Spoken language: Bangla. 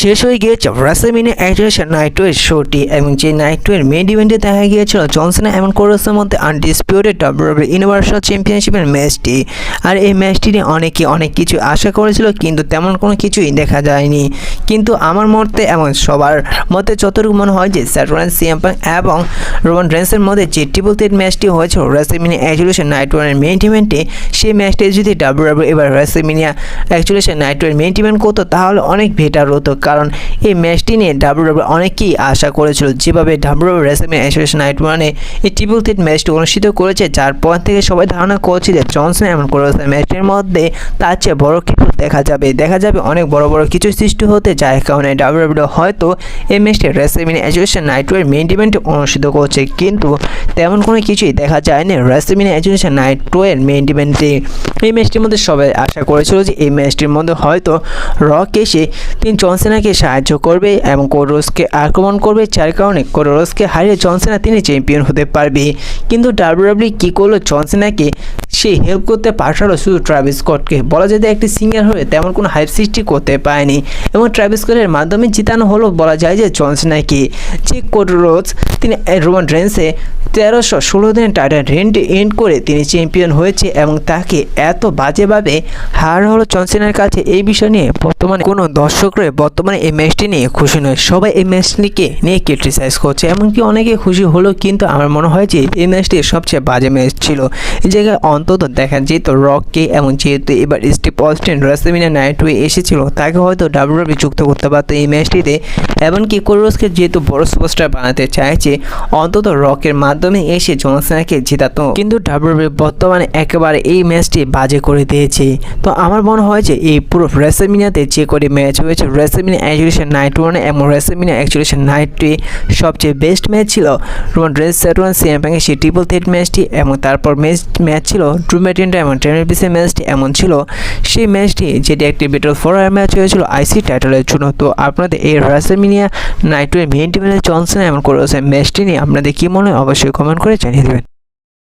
শেষ হয়ে গিয়েছে রাসেলমেনিয়া অ্যাক্টিভেশন নাইট টু এর শোটি এবং যে নাইট টু এর মেইন ইভেন্টে দেখা গিয়েছিল জন সিনা এবং কোরসের মধ্যে আনডিসপিউটেড ডাব্লিউডাব্লিউ ইউনিভার্সাল চ্যাম্পিয়নশিপের ম্যাচটি। আর এই ম্যাচটি নিয়ে অনেক কিছু আশা করেছিল, কিন্তু তেমন কোনো কিছুই দেখা যায়নি। কিন্তু আমার মতে এবং সবার মতে যতটুকু মনে হয় যে সেথ রলিন্স, সিএম পাঙ্ক এবং রোমান রেন্সের মধ্যে যে ট্রিপল থ্রেট ম্যাচটি হয়েছিল রাসেলমেনিয়া অ্যাক্টিভেশন নাইট টু এর মেইন ইভেন্টে, সেই ম্যাচটি যদি ডাব্লিউডাব্লিউ এবার রাসেলমেনিয়া অ্যাক্টিভেশন নাইট টু এর মেইন ইভেন্ট করতো তাহলে অনেক বেটার হতো। কারণ এই ম্যাচটি নিয়ে ডাব্লিউডাব্লিউ অনেকেই আশা করেছিল, যেভাবে ডাব্লিউডাব্লিউ রাসেলমেনিয়া অ্যাক্টিভেশন নাইট ওয়ানে এই ট্রিপল থ্রেট ম্যাচটি অনুষ্ঠিত করেছে, যার পর থেকে সবাই ধারণা করছে যে জন সিনা এবং কোরসের ম্যাচটির মধ্যে তার চেয়ে বড় কিছু দেখা যাবে অনেক বড় কিছু সৃষ্টি হতে, যার কারণে ডাব্লিউডাব্লিউ হয়তো এই ম্যাচটি রাসেলমেনিয়া অ্যাক্টিভেশন নাইট এর মেইন ইভেন্টে অনুষ্ঠিত করছে। কিন্তু তেমন কোনো কিছুই দেখা যায়নি রাসেলমেনিয়া অ্যাক্টিভেশন নাইট এর মেইন ইভেন্টে। এই ম্যাচটির মধ্যে সবাই আশা করেছিল যে এই ম্যাচটির মধ্যে হয়তো রক এসে তিনি জন সিনাকে সাহায্য করবে এবং কোরসকে আক্রমণ করবে, যার কারণে কোরসকে হারিয়ে জন সিনা তিনি চ্যাম্পিয়ন হতে পারবে। কিন্তু ডাব্লিউডাব্লিউ কী করলো, জন সিনাকে সে হেল্প করতে পাঠালো শুধু ট্রাভিস স্কটকে। বলা যায় যে একটি সিঙ্গার হয়ে তেমন কোনো হাইপ সৃষ্টি করতে পারেনি এবং ট্রাভিস স্কটের মাধ্যমে জিতানো হলো বলা যায় যে জন সিনাকে। যে কোরস তিনি রোমান রেন্সে 1316 দিনের টাইটেল রেন্টে এন্ড করে তিনি চ্যাম্পিয়ন হয়েছে এবং তাকে এত বাজেভাবে হার হলো জন সিনার কাছে। এই বিষয় নিয়ে বর্তমানে কোনো দর্শকরা বর্তমানে এই ম্যাচটি নিয়ে খুশি নয়, সবাই এই ম্যাচটিকে নিয়ে ক্রিটিসাইজ করছে, এমনকি অনেকে খুশি হলো। কিন্তু আমার মনে হয় যে এই ম্যাচটি সবচেয়ে বাজে ম্যাচ ছিল। এই জায়গায় অন্তত দেখা যেত রককে, এবং যেহেতু এবার Steve Austin WrestleMania night two এসেছিল, তাকে হয়তো ডাব্লিউডাব্লিউ যুক্ত করতে পারতো এই ম্যাচটিতে। এমনকি কোরসকে যেহেতু বড় সুপারস্টার বানাতে চাইছে, অন্তত রকের মাধ্যমে এসে জন সিনাকে জেতাতো। কিন্তু ডাব্লিউডাব্লিউ বর্তমানে একেবারে এই ম্যাচটি বাজে করে দিয়েছে। তো আমার মনে হয় যে এই পুরো রাসেলমেনিয়াতে যে করে ম্যাচ হয়েছে রাসেলমেনিয়া অ্যাক্টিভেশন নাইট ওয়ানে এবং রাসেলমেনিয়া অ্যাক্টিভেশন নাইট টু সবচেয়ে বেস্ট ম্যাচ ছিল Roman Reigns, Seth Rollins, CM পাঙ্কের সেই ট্রিপল থ্রেট ম্যাচটি। এবং তারপর ম্যাচ ছিল ড্রু ম্যাকইন্টায়ার এবং ড্যানিয়েল ব্রিজের ম্যাচটি। এমন ছিল সেই ম্যাচটি যেটি একটি ব্যাটল ফর রয়্যাল ম্যাচ হয়েছিল আইসি টাইটেলের জন্য। তো আপনাদের এই রাসেলমেনিয়া নাইট এর মেইন ইভেন্টে জন সিনা এবং কোরসের ম্যাচটি নিয়ে আপনাদের কী মনে হয় অবশ্যই কমেন্ট করে জানিয়ে দেবেন।